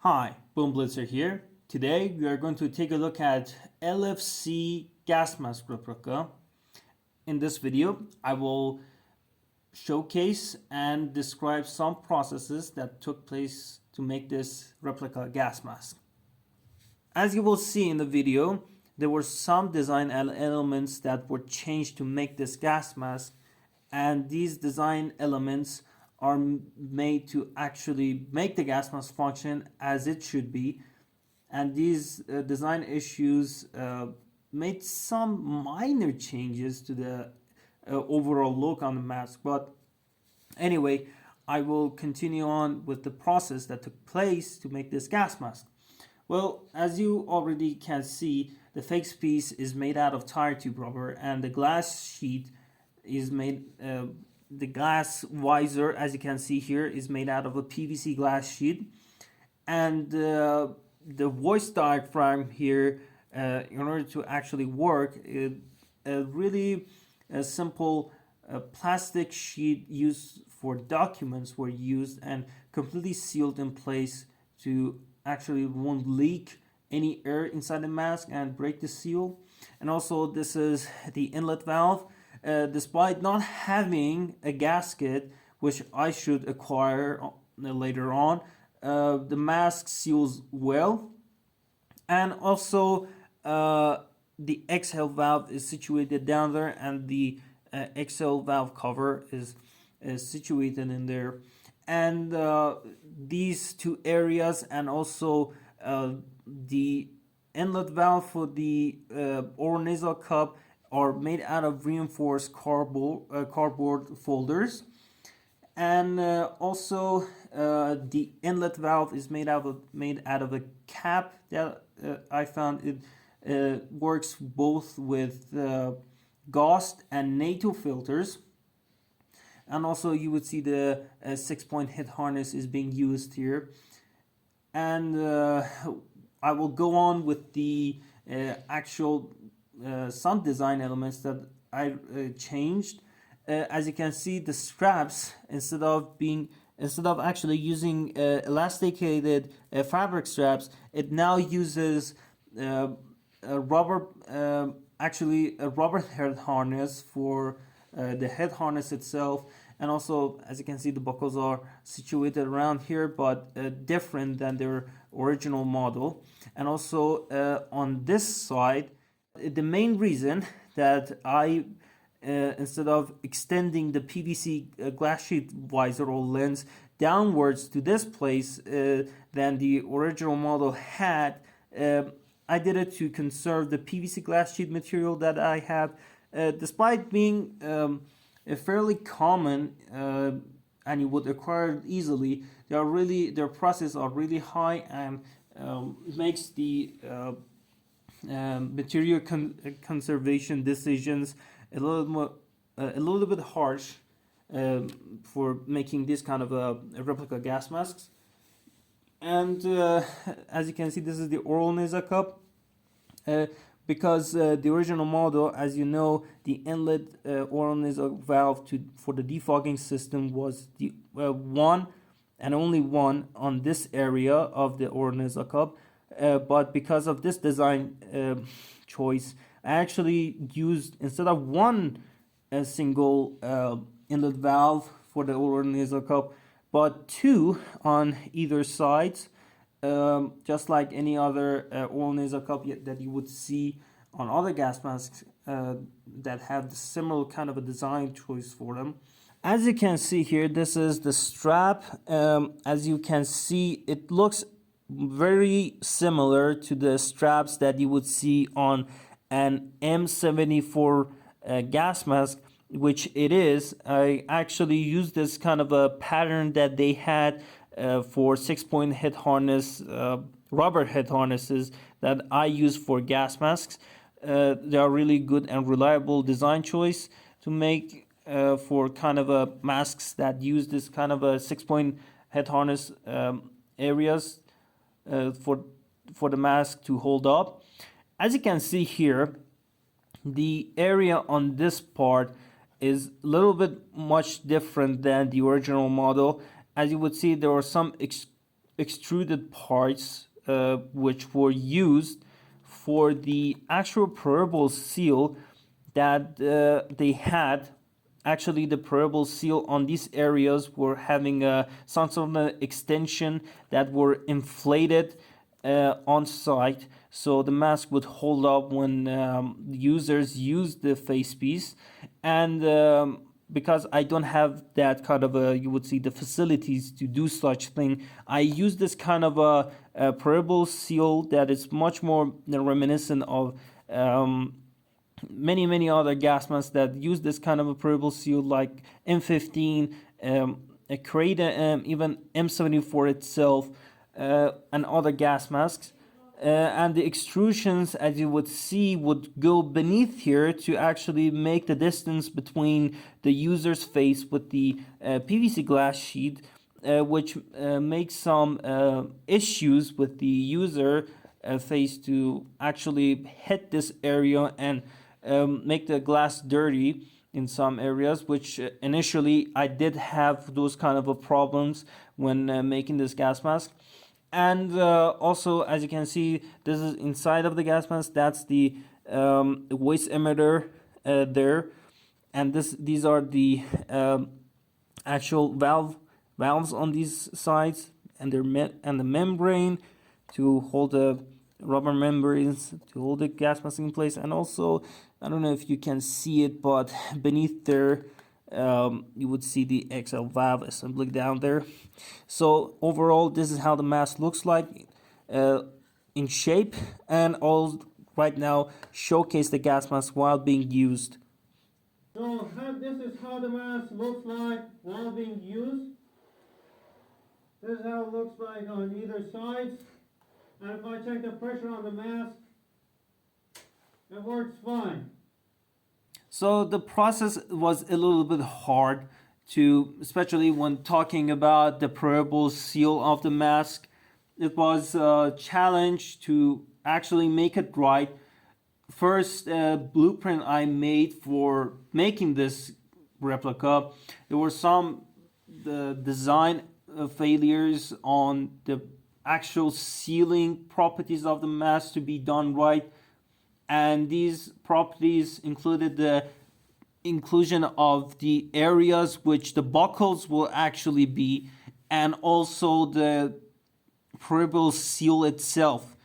Hi, Boom Blitzer here. Today we are going to take a look at LFC gas mask replica. In this video, I will showcase and describe some processes that took place to make this replica gas mask. As you will see in the video, there were some design elements that were changed to make this gas mask, and these design elements are made to actually make the gas mask function as it should be. And these design issues made some minor changes to the overall look on the mask. But anyway, I will continue on with the process that took place to make this gas mask. Well, as you already can see, the facepiece is made out of tire tube rubber, and the glass sheet is made the glass visor, as you can see here, is made out of a PVC glass sheet, and the voice diaphragm here, in order to actually work, a really simple plastic sheet used for documents were used and completely sealed in place to actually won't leak any air inside the mask and break the seal. And also this is the inlet valve. Despite not having a gasket, which I should acquire later on, the mask seals well. And also the exhale valve is situated down there, and the exhale valve cover is situated in there. And these two areas, and also the inlet valve for the oral nasal cup, are made out of reinforced cardboard folders. And also the inlet valve is made out of a cap that I found it works both with Ghost and NATO filters. And also you would see the 6-point head harness is being used here. And I will go on with the actual some design elements that I changed. As you can see, the straps, instead of actually using elasticated fabric straps, it now uses a rubber head harness for the head harness itself. And also, as you can see, the buckles are situated around here, but different than their original model. And also on this side, the main reason that I instead of extending the PVC glass sheet visor or lens downwards to this place than the original model had, I did it to conserve the PVC glass sheet material that I have. Despite being fairly common and you would acquire it easily, their prices are really high, and makes the material conservation decisions a little bit harsh for making this kind of a replica gas masks. And as you can see, this is the oral nasal cup. Because the original model, as you know, the inlet oral nasal valve for the defogging system was the one and only one on this area of the oral nasal cup. But because of this design choice, I actually used, instead of one single inlet valve for the oral nasal cup, but two on either side, just like any other oral nasal cup that you would see on other gas masks that have the similar kind of a design choice for them. As you can see here, this is the strap. As you can see, it looks very similar to the straps that you would see on an M74 gas mask, which it is. I actually used this kind of a pattern that they had for 6-point head harness, rubber head harnesses that I use for gas masks. They are really good and reliable design choice to make for kind of a masks that use this kind of a 6-point head harness areas for the mask to hold up. As you can see here, the area on this part is a little bit much different than the original model. As you would see, there were some extruded parts which were used for the actual permeable seal that they had. Actually, the permeable seal on these areas were having some sort of an extension that were inflated on site, so the mask would hold up when users use the facepiece. And because I don't have that kind of you would see the facilities to do such thing, I use this kind of a permeable seal that is much more reminiscent of many other gas masks that use this kind of a permeable seal, like M15, a Creator, even M74 itself, and other gas masks. And the extrusions, as you would see, would go beneath here to actually make the distance between the user's face with the PVC glass sheet, which makes some issues with the user face to actually hit this area and make the glass dirty in some areas, which initially I did have those kind of problems when making this gas mask. And also, as you can see, this is inside of the gas mask. That's the voice emitter there, and these are the actual valves on these sides, and the membrane to hold the rubber membranes to hold the gas mask in place. And also, I don't know if you can see it, but beneath there you would see the XL valve assembly down there. So overall, this is how the mask looks like in shape, and I'll right now showcase the gas mask while being used. So this is how the mask looks like while being used. This is how it looks like on either side. And if I check the pressure on the mask, it works fine. So the process was a little bit hard to, especially when talking about the permeable seal of the mask. It was a challenge to actually make it right. First blueprint I made for making this replica, there were some design failures on the actual sealing properties of the mask to be done right. And these properties included the inclusion of the areas which the buckles will actually be, and also the permeable seal itself.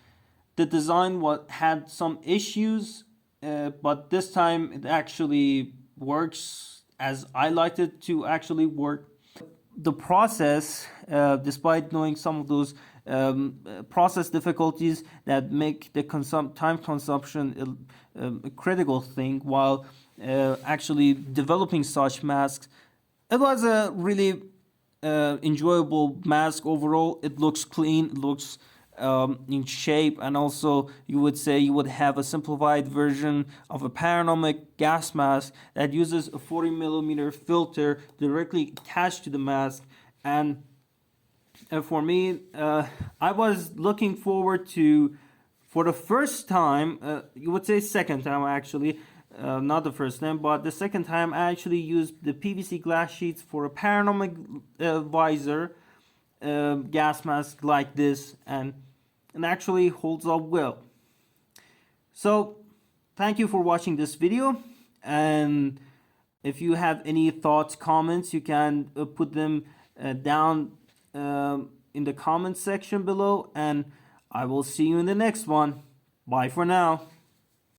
The design had some issues, but this time it actually works as I liked it to actually work. The process, despite knowing some of those process difficulties that make the time consumption a critical thing while actually developing such masks, it was a really enjoyable mask overall. It looks clean, it looks in shape, and also you would say you would have a simplified version of a panoramic gas mask that uses a 40mm filter directly attached to the mask. And for me, I was looking forward to, for the first time, you would say second time actually, not the first time, but the second time I actually used the PVC glass sheets for a panoramic visor gas mask like this, and it actually holds up well. So thank you for watching this video, and if you have any thoughts, comments, you can put them down in the comment section below, and I will see you in the next one. Bye for now.